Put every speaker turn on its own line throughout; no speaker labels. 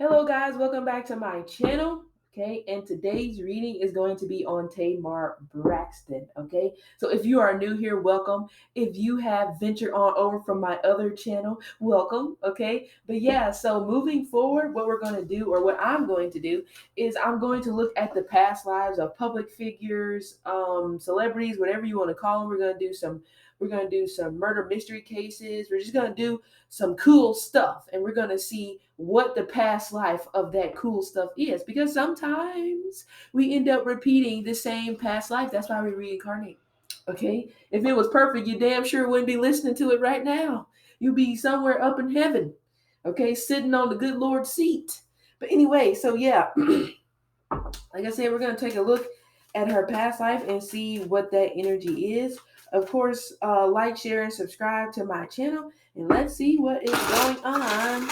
Hello, guys. Welcome back to my channel. Okay, and today's reading is going to be on Tamar Braxton. Okay, so if you are new here, welcome. If you have ventured on over from my other channel, welcome. Okay, but yeah, so moving forward, what we're going to do, or what I'm going to do, is I'm going to look at the past lives of public figures, celebrities, whatever you want to call them. We're going to do some murder mystery cases. We're just going to do some cool stuff, and we're going to see what the past life of that cool stuff is, because sometimes we end up repeating the same past life. That's why we reincarnate. Okay, if it was perfect, you damn sure wouldn't be listening to it right now. You'd be somewhere up in heaven, okay, sitting on the good Lord's seat. But anyway, so yeah, like I said, we're going to take a look at her past life and see what that energy is. Of course, like, share, and subscribe to my channel, and let's see what is going on.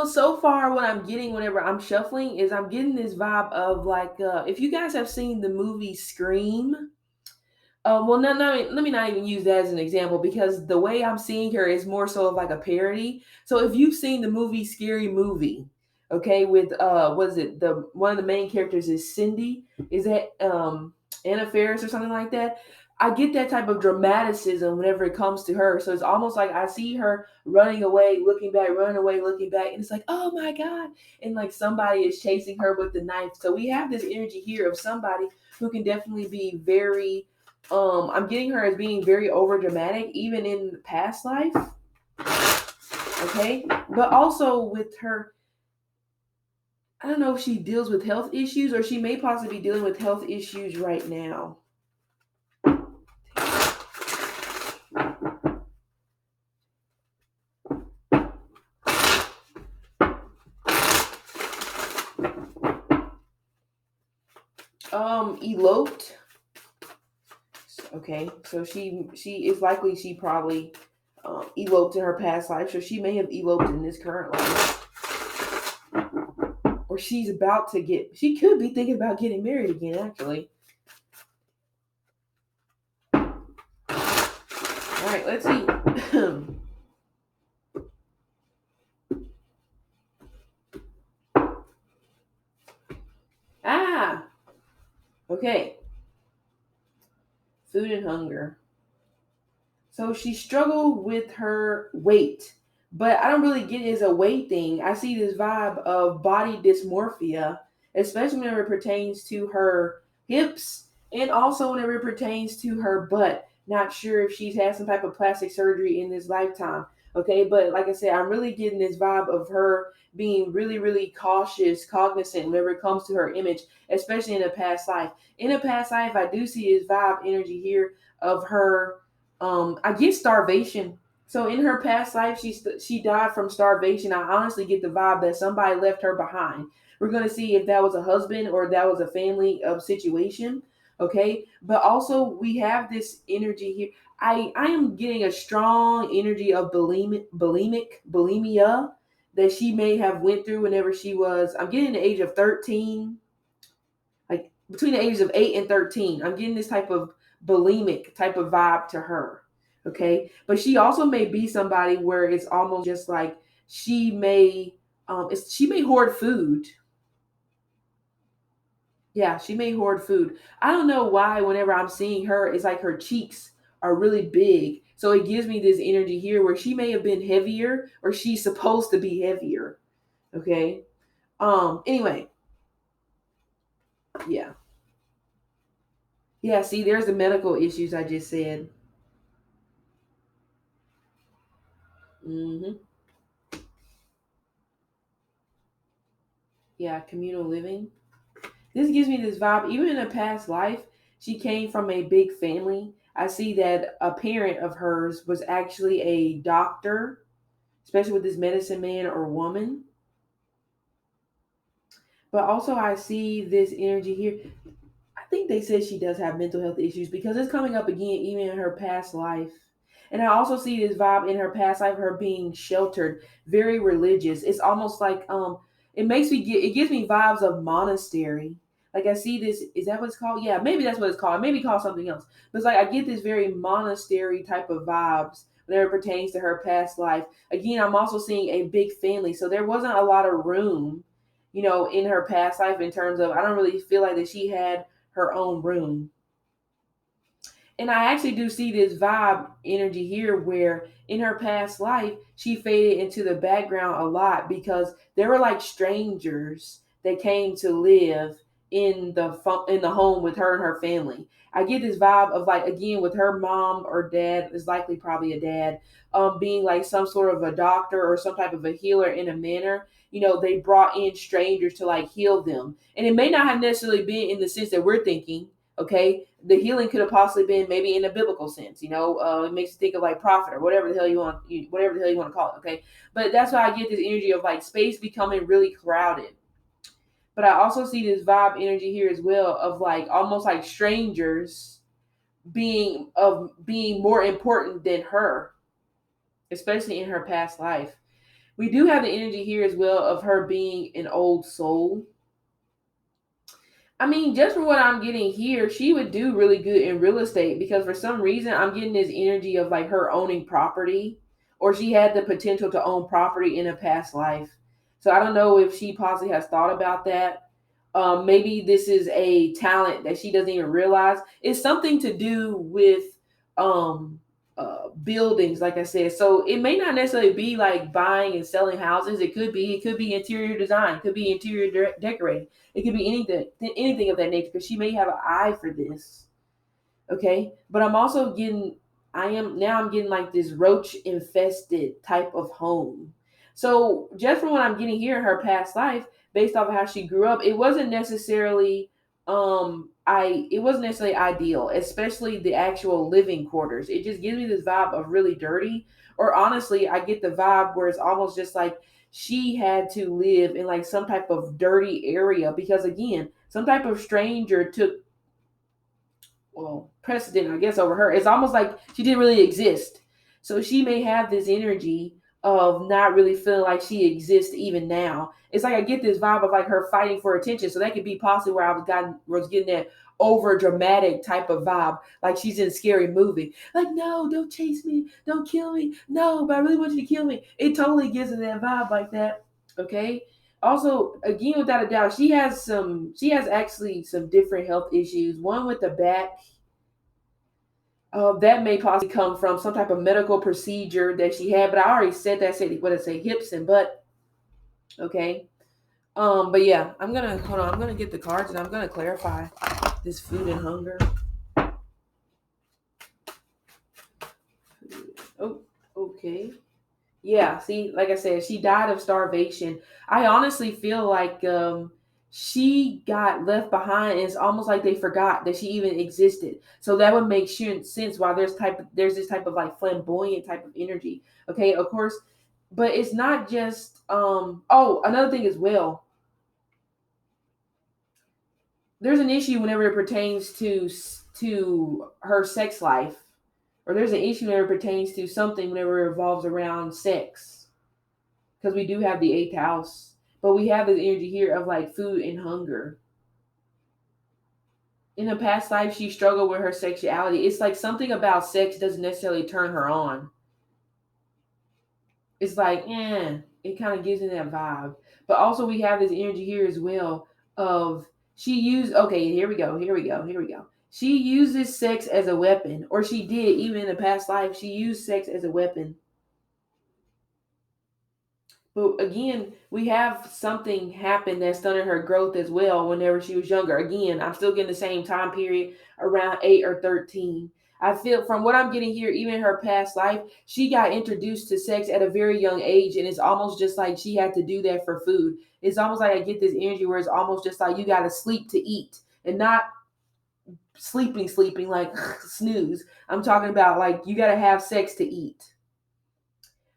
So far what I'm getting whenever I'm shuffling is I'm getting this vibe of like, if you guys have seen the movie Scream. Well, no, let me not even use that as an example, because the way I'm seeing her is more so of like a parody. So if you've seen the movie Scary Movie, okay, with what is it? The one of the main characters is Cindy. Is that Anna Faris or something like that? I get that type of dramaticism whenever it comes to her. So it's almost like I see her running away, looking back, running away, looking back, and it's like, oh my God. And like somebody is chasing her with the knife. So we have this energy here of somebody who can definitely be very, I'm getting her as being very over dramatic, even in past life. Okay. But also with her, I don't know if she deals with health issues, or she may possibly be dealing with health issues right now. Eloped. Okay, so she is likely, she probably eloped in her past life, so she may have eloped in this current life, or she's about to get. She could be thinking about getting married again, actually. All right, let's see. Okay. Food and hunger. So she struggled with her weight, but I don't really get it as a weight thing. I see this vibe of body dysmorphia, especially whenever it pertains to her hips, and also whenever it pertains to her butt. Not sure if she's had some type of plastic surgery in this lifetime. Okay, but like I said, I'm really getting this vibe of her being really, really cautious, cognizant whenever it comes to her image, especially in a past life. In a past life, I do see this vibe energy here of her, I get starvation. So in her past life, she died from starvation. I honestly get the vibe that somebody left her behind. We're gonna see if that was a husband or that was a family situation. Okay, but also we have this energy here. I am getting a strong energy of bulimia that she may have went through whenever she was. I'm getting the age of 13, like between the ages of 8 and 13. I'm getting this type of bulimic type of vibe to her. Okay, but she also may be somebody where it's almost just like she may hoard food. Yeah, she may hoard food. I don't know why whenever I'm seeing her, it's like her cheeks are really big. So it gives me this energy here where she may have been heavier, or she's supposed to be heavier. Okay. Anyway, yeah. Yeah, see, there's the medical issues I just said. Hmm. Yeah, communal living. This gives me this vibe. Even in a past life, she came from a big family. I see that a parent of hers was actually a doctor, especially with this medicine man or woman. But also, I see this energy here. I think they said she does have mental health issues, because it's coming up again, even in her past life. And I also see this vibe in her past life, her being sheltered, very religious. It's almost like it gives me vibes of monastery. Like I see this, is that what it's called? Yeah, maybe that's what it's called. Maybe called something else. But it's like I get this very monastery type of vibes whenever it pertains to her past life. Again, I'm also seeing a big family. So there wasn't a lot of room, in her past life in terms of, I don't really feel like that she had her own room. And I actually do see this vibe energy here where in her past life, she faded into the background a lot because there were like strangers that came to live in the home with her and her family. I get this vibe of like again with her mom or dad is likely probably a dad being like some sort of a doctor or some type of a healer in a manner. They brought in strangers to like heal them. And it may not have necessarily been in the sense that we're thinking. Okay, the healing could have possibly been maybe in a biblical sense. It makes you think of like prophet or whatever the hell whatever the hell you want to call it. Okay, but that's why I get this energy of like space becoming really crowded. But I also see this vibe energy here as well of like almost like strangers being more important than her, especially in her past life. We do have the energy here as well of her being an old soul. I mean, just from what I'm getting here, she would do really good in real estate because for some reason I'm getting this energy of like her owning property or she had the potential to own property in a past life. So I don't know if she possibly has thought about that. Maybe this is a talent that she doesn't even realize. It's something to do with um, buildings, like I said. So it may not necessarily be like buying and selling houses. It could be interior design. It could be interior decorating. It could be anything of that nature. Because she may have an eye for this. Okay, but I'm also getting. I'm getting like this roach infested type of home. So just from what I'm getting here in her past life, based off of how she grew up, it wasn't necessarily ideal, especially the actual living quarters. It just gives me this vibe of really dirty. Or honestly, I get the vibe where it's almost just like she had to live in like some type of dirty area because again, some type of stranger took precedent, I guess, over her. It's almost like she didn't really exist. So she may have this energy of not really feeling like she exists even now. It's like I get this vibe of like her fighting for attention. So that could be possibly where was getting that over dramatic type of vibe, like she's in a scary movie. Like, no, don't chase me, don't kill me. No, but I really want you to kill me. It totally gives her that vibe like that. Okay. Also, again, without a doubt, she has actually some different health issues. One with the back, that may possibly come from some type of medical procedure that she had, but I already said that. Said what I say, hips and butt. Okay. But yeah, I'm gonna hold on. I'm gonna get the cards and I'm gonna clarify this food and hunger. Oh, okay. Yeah. See, like I said, she died of starvation. I honestly feel like she got left behind, and it's almost like they forgot that she even existed. So that would make sense why there's this type of like flamboyant type of energy. Okay, of course, but it's not just oh, another thing as well, there's an issue whenever it pertains to her sex life, or there's an issue whenever it pertains to something whenever it revolves around sex, because we do have the eighth house, but we have this energy here of like food and hunger. In a past life, she struggled with her sexuality. It's like something about sex doesn't necessarily turn her on. It's like, it kind of gives me that vibe. But also, we have this energy here as well of she used, okay, here we go. She uses sex as a weapon, or she did, even in a past life, she used sex as a weapon. But again, we have something happen that stunted her growth as well whenever she was younger. Again, I'm still getting the same time period around 8 or 13. I feel from what I'm getting here, even in her past life, she got introduced to sex at a very young age, and it's almost just like she had to do that for food. It's almost like I get this energy where it's almost just like you got to sleep to eat, and not sleeping like snooze. I'm talking about like you got to have sex to eat.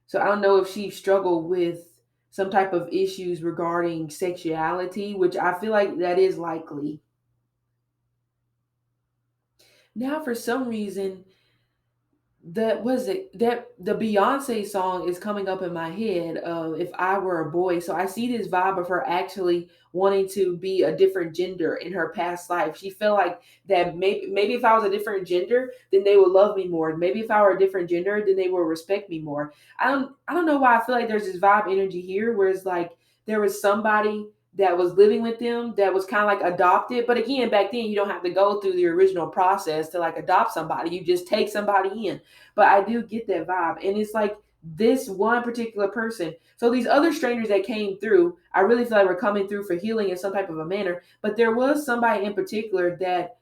So I don't know if she struggled with some type of issues regarding sexuality, which I feel like that is likely. Now, for some reason, the Beyonce song is coming up in my head of If I Were a Boy. So I see this vibe of her actually wanting to be a different gender in her past life. She felt like that maybe if I was a different gender, then they would love me more. Maybe if I were a different gender, then they will respect me more. I don't know why I feel like there's this vibe energy here where it's like there was somebody that was living with them that was kind of like adopted. But again, back then you don't have to go through the original process to like adopt somebody. You just take somebody in. But I do get that vibe. And it's like this one particular person. So these other strangers that came through, I really feel like were coming through for healing in some type of a manner. But there was somebody in particular that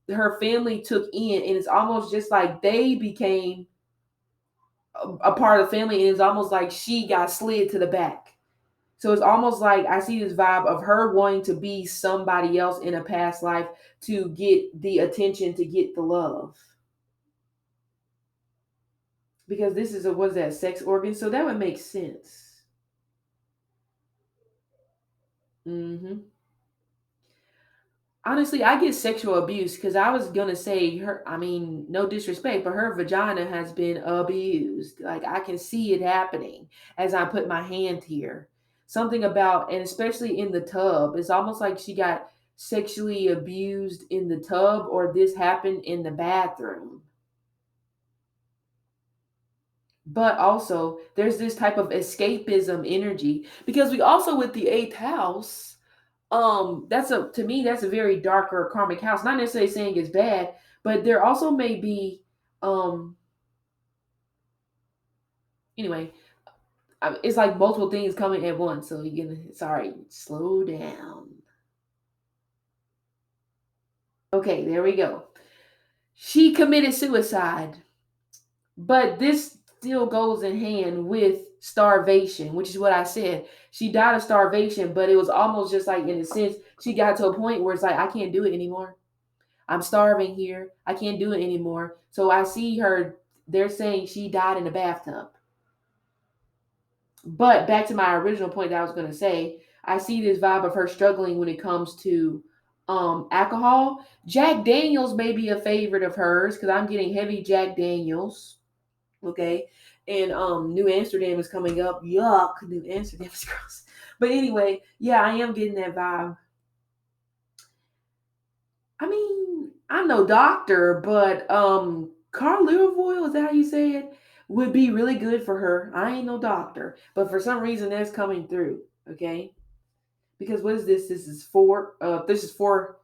her family took in, and it's almost just like they became a part of the family, and it's almost like she got slid to the back. So it's almost like I see this vibe of her wanting to be somebody else in a past life to get the attention, to get the love. Because this is a what's that, sex organ? So that would make sense. Hmm. Honestly, I get sexual abuse because I was gonna say her. I mean, no disrespect, but her vagina has been abused. Like I can see it happening as I put my hand here. Something about, and especially in the tub, it's almost like she got sexually abused in the tub, or this happened in the bathroom. But also, there's this type of escapism energy because we also with the eighth house, that's a to me that's a very darker karmic house, not necessarily saying it's bad, but there also may be um anyway, it's like multiple things coming at once, so you're gonna, sorry, slow down. Okay, there we go. She committed suicide, but this still goes in hand with starvation, which is what I said. She died of starvation, but it was almost just like, in a sense, she got to a point where it's like, I can't do it anymore. I'm starving here. I can't do it anymore. So I see her, they're saying she died in the bathtub. But back to my original point that I was going to say, I see this vibe of her struggling when it comes to alcohol. Jack Daniels may be a favorite of hers because I'm getting heavy Jack Daniels. Okay. And New Amsterdam is coming up. Yuck, New Amsterdam is gross. But anyway, yeah, I am getting that vibe. I mean, I'm no doctor, but Carl Leroy, is that how you say it? Would be really good for her. I ain't no doctor, but for some reason that's coming through. Okay, because what is this? This is four. This is four.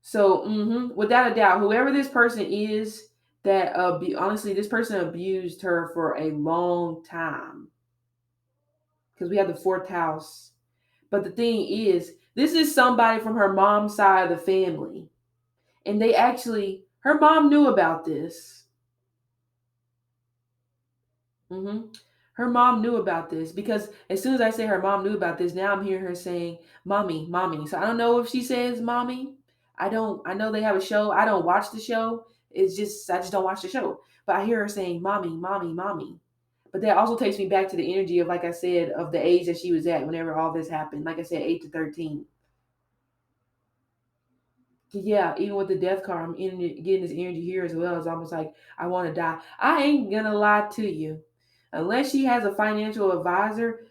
So, without a doubt, whoever this person is, that honestly, this person abused her for a long time because we have the fourth house. But the thing is, this is somebody from her mom's side of the family, and they actually, her mom knew about this. Hmm. Her mom knew about this because as soon as I say her mom knew about this, now I'm hearing her saying, "Mommy, mommy." So I don't know if she says "mommy." I don't. I know they have a show. I don't watch the show. It's just I just don't watch the show. But I hear her saying, "Mommy, mommy, mommy." But that also takes me back to the energy of, like I said, of the age that she was at whenever all this happened. Like I said, 8 to 13. Yeah, even with the death card, I'm getting this energy here as well. It's almost like I want to die. I ain't gonna lie to you. Unless she has a financial advisor,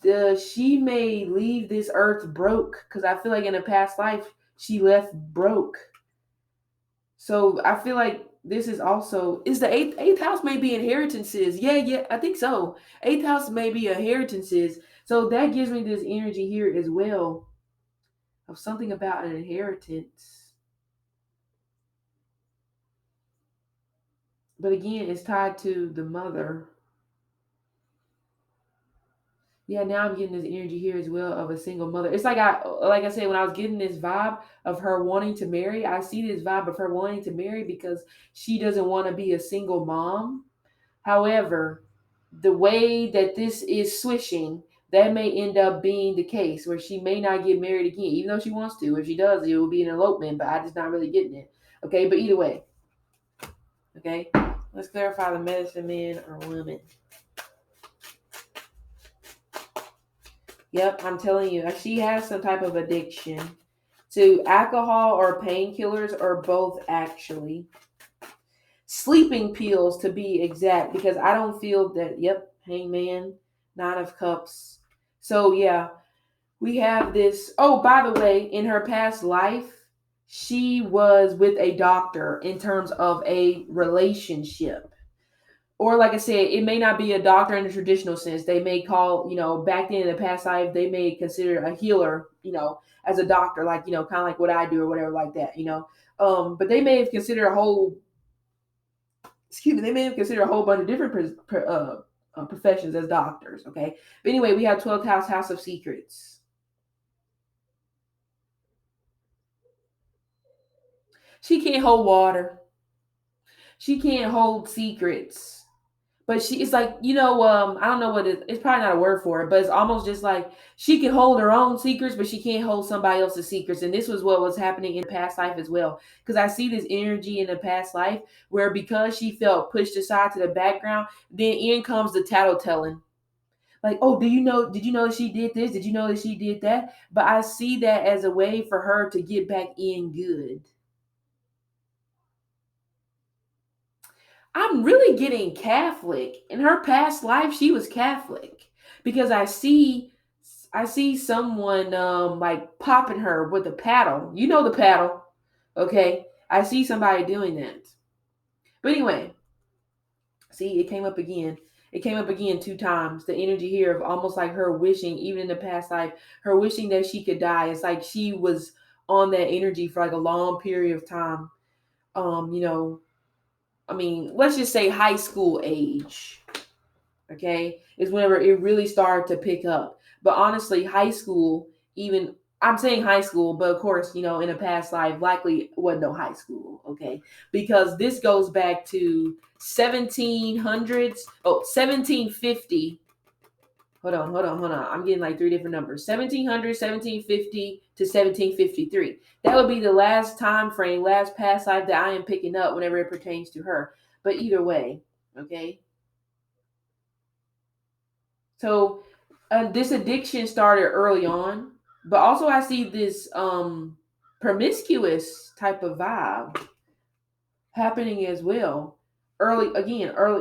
she may leave this earth broke because I feel like in a past life she left broke. So I feel like this is also is the eighth house may be inheritances. Yeah, yeah, I think so. Eighth house may be inheritances. So that gives me this energy here as well of something about an inheritance. But again, it's tied to the mother. Yeah, now I'm getting this energy here as well of a single mother. It's like I said, when I was getting this vibe of her wanting to marry, I see this vibe of her wanting to marry because she doesn't want to be a single mom. However, the way that this is swishing, that may end up being the case where she may not get married again, even though she wants to. If she does, it will be an elopement, but I just not really getting it. Okay, but either way, okay, let's clarify the medicine man or woman. Yep, I'm telling you, she has some type of addiction to alcohol or painkillers or both, actually. sleeping pills to be exact, because I don't feel that. Yep, hangman, 9 of Cups. So yeah, we have this. Oh, by the way, in her past life, she was with a doctor in terms of a relationship. Or like I said, it may not be a doctor in the traditional sense. They may call, back then in the past life, they may consider a healer, as a doctor, like, kind of like what I do or whatever like that. But they may have considered a whole, excuse me, they may have considered a whole bunch of different professions as doctors. Okay. But anyway, we have 12th house, House of Secrets. She can't hold water. She can't hold secrets. But she, it's like, I don't know it's probably not a word for it, but it's almost just like she can hold her own secrets, but she can't hold somebody else's secrets. And this was what was happening in the past life as well. Because I see this energy in the past life where, because she felt pushed aside to the background, then in comes the tattletelling. Like, oh, did you know that she did this? Did you know that she did that? But I see that as a way for her to get back in good. I'm really getting Catholic. In her past life, she was Catholic, because I see someone like popping her with a paddle. You know the paddle, okay? I see somebody doing that. But anyway, see, it came up again. It came up again 2 times. The energy here of almost like her wishing, even in the past life, her wishing that she could die. It's like she was on that energy for like a long period of time. Um, you know, I mean, let's just say high school age, okay, is whenever it really started to pick up. But honestly, high school, even, I'm saying high school, but of course, in a past life, likely wasn't no high school, okay? Because this goes back to 1700s, 1750. Hold on. I'm getting like 3 different numbers. 1700, 1750 to 1753. That would be the last time frame, last past life that I am picking up whenever it pertains to her. But either way, okay? So this addiction started early on, but also I see this promiscuous type of vibe happening as well. Early,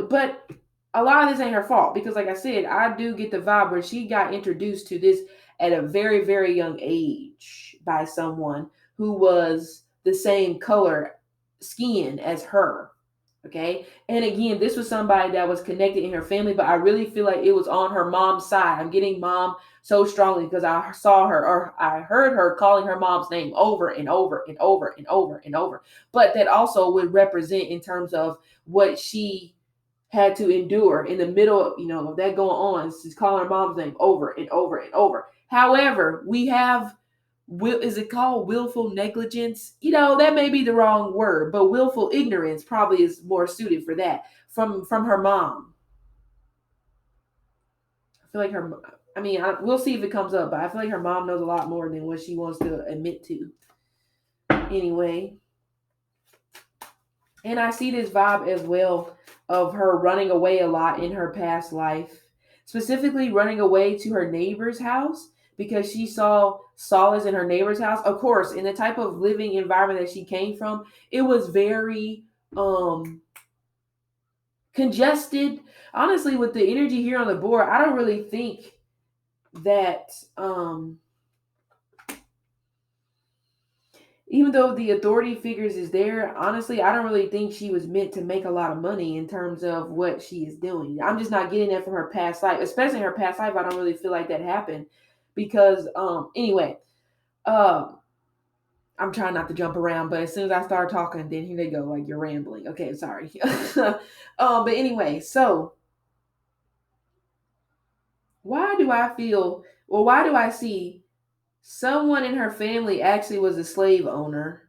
but a lot of this ain't her fault, because, like I said, I do get the vibe where she got introduced to this at a very, very young age by someone who was the same color skin as her. Okay. And again, this was somebody that was connected in her family, but I really feel like it was on her mom's side. I'm getting mom so strongly because I saw her, or I heard her calling her mom's name over and over and over and over and over. But that also would represent in terms of what she had to endure in the middle of, that going on. She's calling her mom's name over and over and over. However, we have, is it called willful negligence? That may be the wrong word, but willful ignorance probably is more suited for that, from her mom. I feel like we'll see if it comes up, but I feel like her mom knows a lot more than what she wants to admit to. Anyway, and I see this vibe as well of her running away a lot in her past life, specifically running away to her neighbor's house because she saw solace in her neighbor's house. Of course, in the type of living environment that she came from, it was very congested. Honestly, with the energy here on the board, I don't really think that even though the authority figures is there, honestly, I don't really think she was meant to make a lot of money in terms of what she is doing. I'm just not getting that from her past life, especially in her past life. I don't really feel like that happened because, anyway, um, I'm trying not to jump around, but as soon as I start talking, then here they go, like you're rambling. Okay, sorry. But anyway, so why do I see someone in her family actually was a slave owner?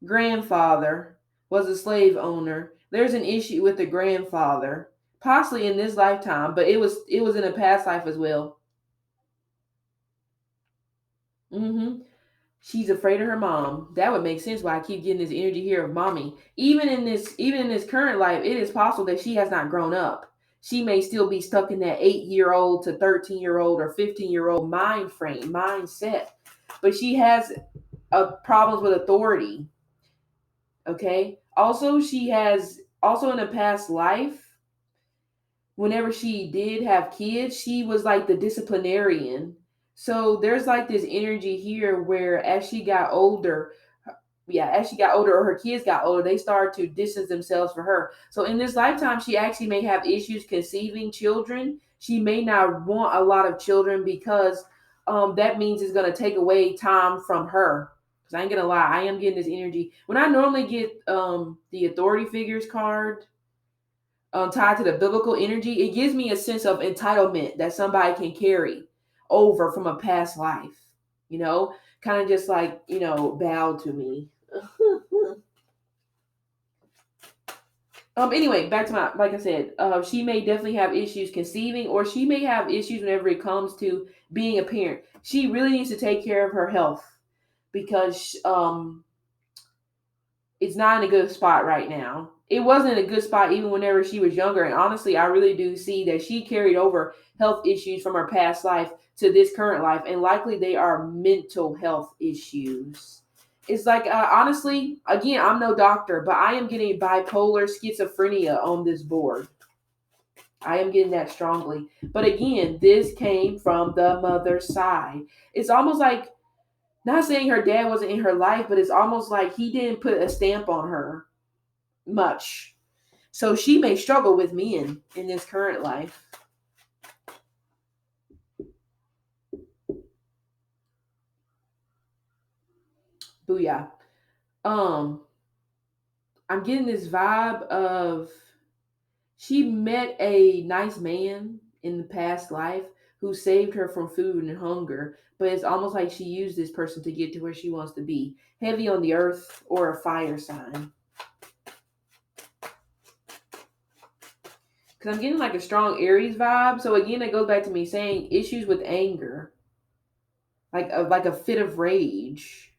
Grandfather was a slave owner. There's an issue with the grandfather, possibly in this lifetime, but it was in a past life as well. hmm She's afraid of her mom. That would make sense why I keep getting this energy here of mommy. Even in this current life, it is possible that she has not grown up. She may still be stuck in that 8-year-old to 13-year-old or 15-year-old mind frame, mindset. But she has problems with authority. Okay. Also, she has also in a past life, whenever she did have kids, she was like the disciplinarian. So there's like this energy here where as she got older, yeah, as she got older or her kids got older, they started to distance themselves from her. So in this lifetime, she actually may have issues conceiving children. She may not want a lot of children because that means it's going to take away time from her. Because I ain't going to lie, I am getting this energy. When I normally get the authority figures card tied to the biblical energy, it gives me a sense of entitlement that somebody can carry over from a past life, you know, kind of just like, bow to me. Anyway, back to my, like I said, she may definitely have issues conceiving, or she may have issues whenever it comes to being a parent. She really needs to take care of her health because it's not in a good spot right now. It wasn't a good spot even whenever she was younger. And honestly, I really do see that she carried over health issues from her past life to this current life. And likely they are mental health issues. It's like, honestly, again, I'm no doctor, but I am getting bipolar schizophrenia on this board. I am getting that strongly. But again, this came from the mother's side. It's almost like, not saying her dad wasn't in her life, but it's almost like he didn't put a stamp on her much. So she may struggle with men in this current life. Booyah. Um, I'm getting this vibe of she met a nice man in the past life who saved her from food and hunger, but it's almost like she used this person to get to where she wants to be. Heavy on the earth or a fire sign. Because I'm getting like a strong Aries vibe. So again, it goes back to me saying issues with anger, like a fit of rage.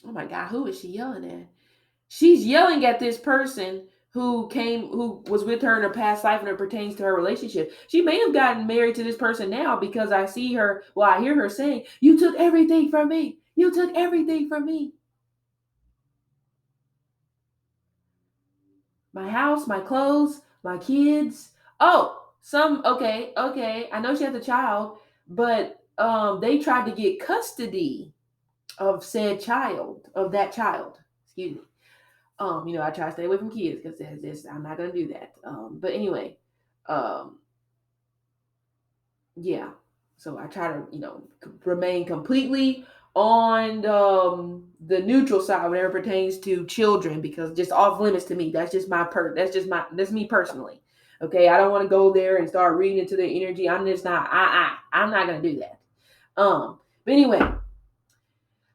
Oh my God, who is she yelling at? She's yelling at this person who was with her in her past life and it pertains to her relationship. She may have gotten married to this person now because I see her, well, I hear her saying, "You took everything from me. You took everything from me. My house, my clothes, my kids." Oh, okay. I know she has a child, but they tried to get custody of said child, of that child. Excuse me. I try to stay away from kids because I'm not gonna do that. But anyway, um, yeah. So I try to, remain completely on the neutral side whenever it pertains to children because just off limits to me. That's just that's me personally. Okay, I don't want to go there and start reading into their energy. I'm just not. I'm not gonna do that. But anyway,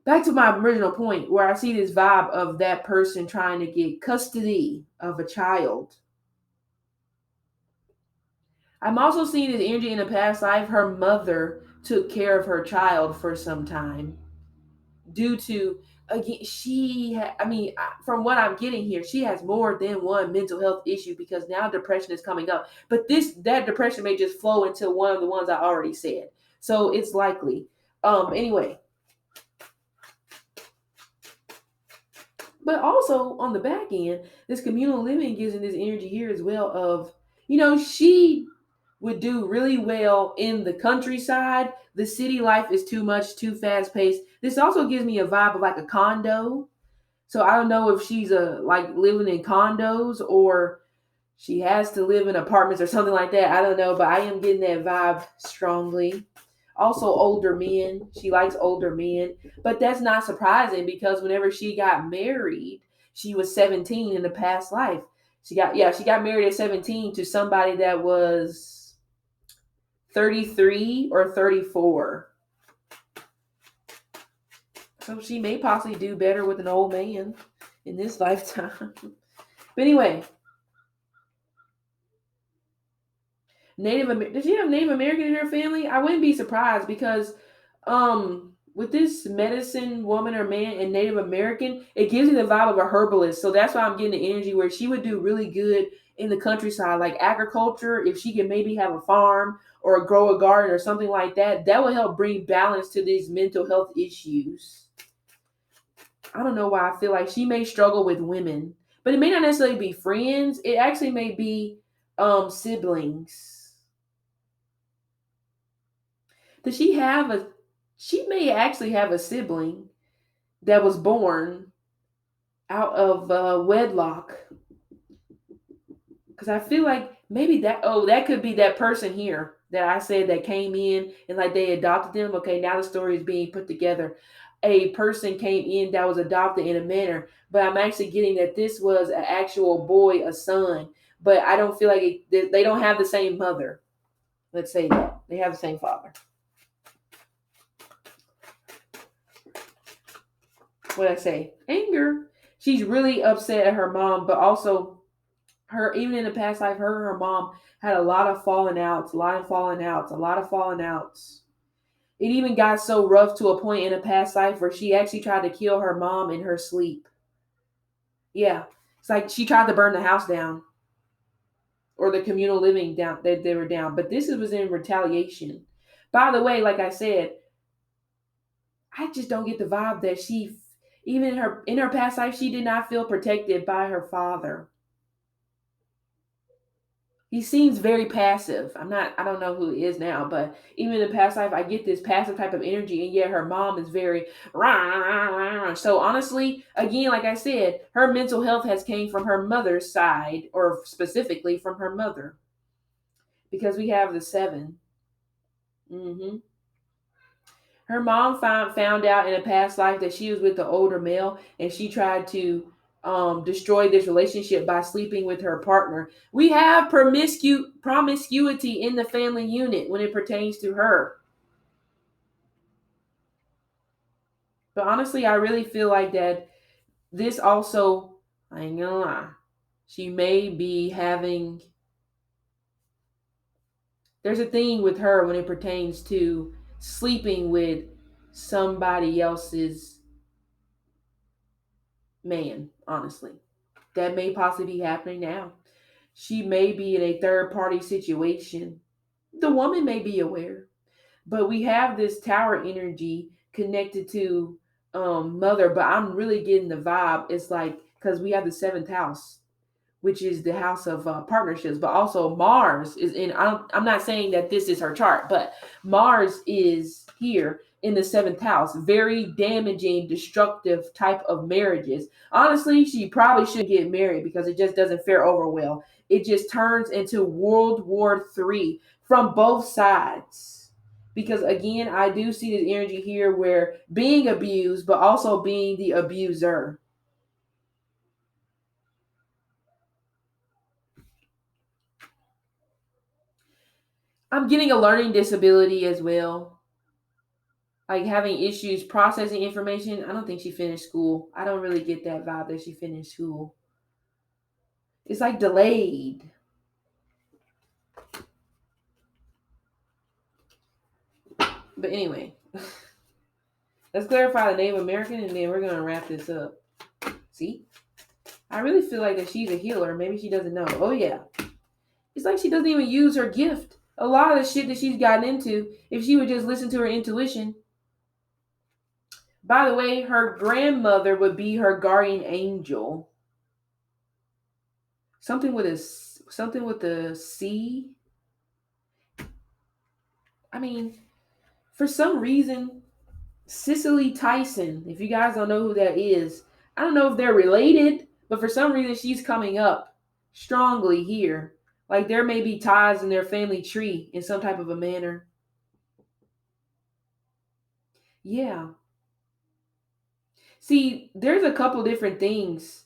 back to my original point where I see this vibe of that person trying to get custody of a child. I'm also seeing this energy in a past life. Her mother took care of her child for some time due to, again, from what I'm getting here, she has more than one mental health issue because now depression is coming up. But that depression may just flow into one of the ones I already said. So it's likely. Anyway, but also on the back end, this communal living gives in this energy here as well of, she would do really well in the countryside. The city life is too much, too fast paced. This also gives me a vibe of like a condo. So I don't know if she's like living in condos or she has to live in apartments or something like that. I don't know, but I am getting that vibe strongly. Also, older men. She likes older men, but that's not surprising because whenever she got married, she was 17 in the past life. She got married at 17 to somebody that was 33 or 34. So she may possibly do better with an old man in this lifetime. But anyway, Does she have Native American in her family? I wouldn't be surprised because with this medicine woman or man and Native American, it gives me the vibe of a herbalist. So that's why I'm getting the energy where she would do really good in the countryside, like agriculture. If she can maybe have a farm or grow a garden or something like that, that will help bring balance to these mental health issues. I don't know why I feel like she may struggle with women, but it may not necessarily be friends. It actually may be siblings. Does she have a? She may actually have a sibling that was born out of wedlock. Because I feel like maybe that could be that person here that I said that came in and like they adopted them. Okay, now the story is being put together. A person came in that was adopted in a manner, but I'm actually getting that this was an actual boy, a son. But I don't feel like they don't have the same mother. Let's say that they have the same father. What I say? Anger. She's really upset at her mom, but also her, even in the past life, her and her mom had a lot of falling outs, a lot of falling outs, a lot of falling outs. It even got so rough to a point in a past life where she actually tried to kill her mom in her sleep. Yeah. It's like she tried to burn the house down or the communal living down that they were down. But this was in retaliation. By the way, like I said, I just don't get the vibe that she, even in her past life, she did not feel protected by her father. He seems very passive. I don't know who he is now, but even in the past life, I get this passive type of energy, and yet her mom is very rah, rah, rah, rah. So honestly, again, like I said, her mental health has came from her mother's side, or specifically from her mother, because we have the 7. Hmm. Her mom found out in a past life that she was with the older male, and she tried to destroy this relationship by sleeping with her partner. We have promiscuity in the family unit when it pertains to her. But honestly, I really feel like that this also, I ain't gonna lie, she may be having, there's a thing with her when it pertains to sleeping with somebody else's man, honestly. That may possibly be happening now. She may be in a third party situation. The woman may be aware, but we have this tower energy connected to mother. But I'm really getting the vibe. It's like because we have the 7th house, which is the house of partnerships, but also Mars is in. I'm not saying that this is her chart, but Mars is here in the 7th house. Very damaging, destructive type of marriages. Honestly, she probably shouldn't get married because it just doesn't fare over well. It just turns into World War III from both sides. Because again, I do see this energy here where being abused, but also being the abuser. I'm getting a learning disability as well. Like having issues processing information. I don't think she finished school. I don't really get that vibe that she finished school. It's like delayed. But anyway, let's clarify the Native American and then we're going to wrap this up. See? I really feel like that she's a healer. Maybe she doesn't know. Oh, yeah. It's like she doesn't even use her gift. A lot of the shit that she's gotten into, if she would just listen to her intuition. By the way, her grandmother would be her guardian angel. Something with a C. I mean, for some reason, Cicely Tyson, if you guys don't know who that is, I don't know if they're related, but for some reason she's coming up strongly here. Like there may be ties in their family tree in some type of a manner. Yeah. See, there's a couple different things.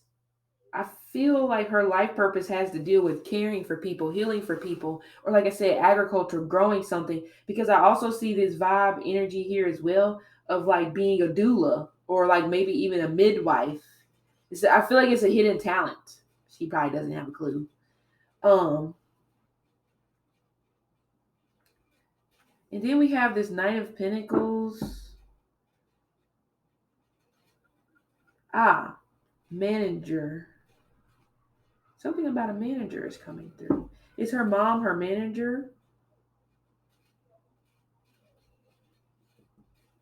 I feel like her life purpose has to deal with caring for people, healing for people, or like I said, agriculture, growing something. Because I also see this vibe energy here as well of like being a doula or like maybe even a midwife. I feel like it's a hidden talent. She probably doesn't have a clue. Um, and then we have this Knight of Pentacles. Ah, manager. Something about a manager is coming through. Is her mom her manager?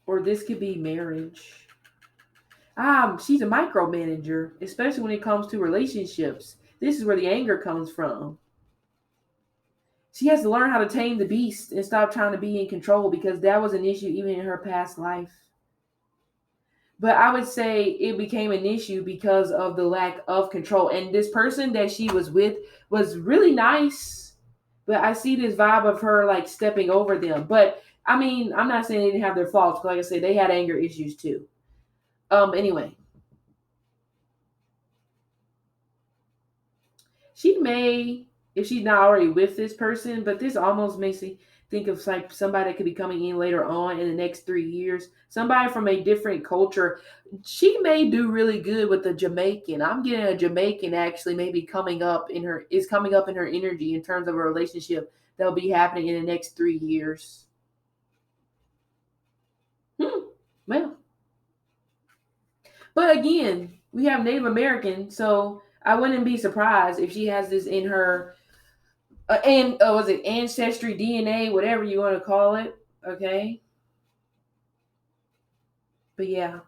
Or this could be marriage. She's a micromanager, especially when it comes to relationships. This is where the anger comes from. She has to learn how to tame the beast and stop trying to be in control because that was an issue even in her past life. But I would say it became an issue because of the lack of control. And this person that she was with was really nice, but I see this vibe of her like stepping over them. But I mean, I'm not saying they didn't have their faults. 'Cause like I said, they had anger issues too. Anyway, she may, if she's not already with this person, but this almost makes me think of like somebody that could be coming in later on in the next 3 years. Somebody from a different culture. She may do really good with the Jamaican. I'm getting a Jamaican actually maybe coming up in her energy in terms of a relationship that'll be happening in the next 3 years. Well, but again, we have Native American, so I wouldn't be surprised if she has this in her and was it ancestry, DNA, whatever you want to call it. Okay, but yeah.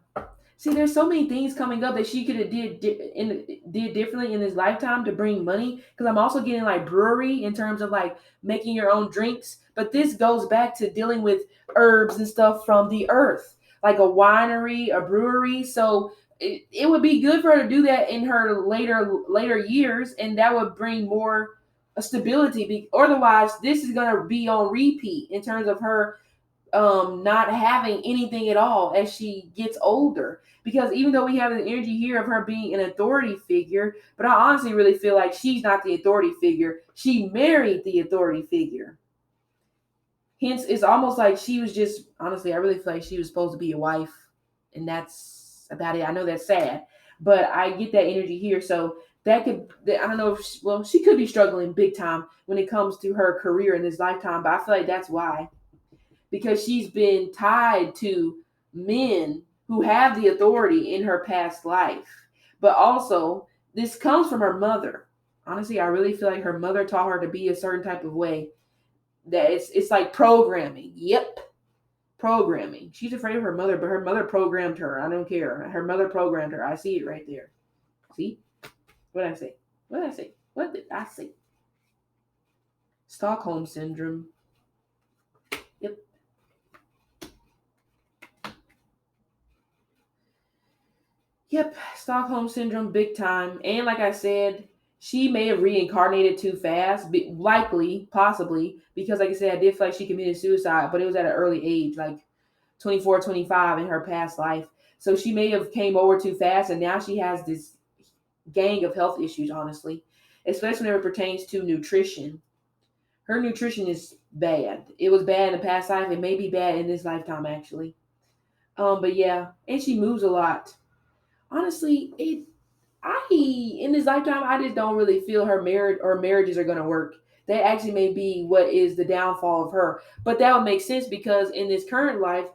See, there's so many things coming up that she could have did differently in this lifetime to bring money. Because I'm also getting like brewery in terms of like making your own drinks. But this goes back to dealing with herbs and stuff from the earth, like a winery, a brewery. So it would be good for her to do that in her later years, and that would bring more stability. Otherwise, this is gonna be on repeat in terms of her not having anything at all as she gets older, because even though we have the energy here of her being an authority figure, but I honestly really feel like she's not the authority figure, she married the authority figure. Hence it's almost like she was just, honestly I really feel like she was supposed to be a wife, and that's about it. I know that's sad, but I get that energy here. So that could, I don't know if she could be struggling big time when it comes to her career in this lifetime, but I feel like that's why, because she's been tied to men who have the authority in her past life. But also, this comes from her mother. Honestly, I really feel like her mother taught her to be a certain type of way. That it's like programming. Yep, programming. She's afraid of her mother, but her mother programmed her. I don't care. Her mother programmed her. I see it right there. See? What did I say? What did I say? What did I say? Stockholm syndrome. Yep. Yep, Stockholm syndrome, big time. And like I said, she may have reincarnated too fast, likely, possibly, because like I said, I did feel like she committed suicide, but it was at an early age, like 24, 25 in her past life. So she may have came over too fast, and now she has this gang of health issues, honestly, especially when it pertains to nutrition. Her nutrition is bad. It was bad in the past life. It may be bad in this lifetime, actually. But yeah, and she moves a lot. Honestly, I in this lifetime I just don't really feel her marriage or marriages are gonna work. That actually may be what is the downfall of her. But that would make sense because in this current life,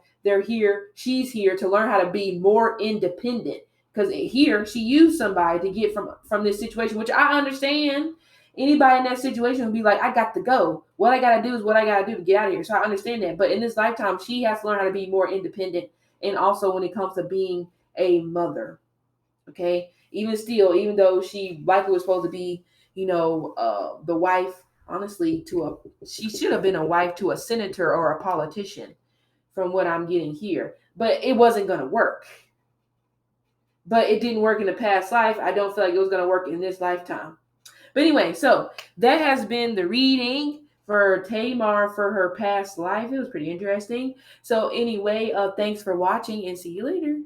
she's here to learn how to be more independent. Because here she used somebody to get from this situation, which I understand. Anybody in that situation would be like, I got to go. What I gotta do is what I gotta do to get out of here. So I understand that. But in this lifetime, she has to learn how to be more independent, and also when it comes to being a mother. Okay, even still, even though she likely was supposed to be, the wife, honestly, she should have been a wife to a senator or a politician, from what I'm getting here. But it wasn't gonna work. But it didn't work in the past life. I don't feel like it was gonna work in this lifetime. But anyway, so that has been the reading for Tamar for her past life. It was pretty interesting. So anyway, thanks for watching and see you later.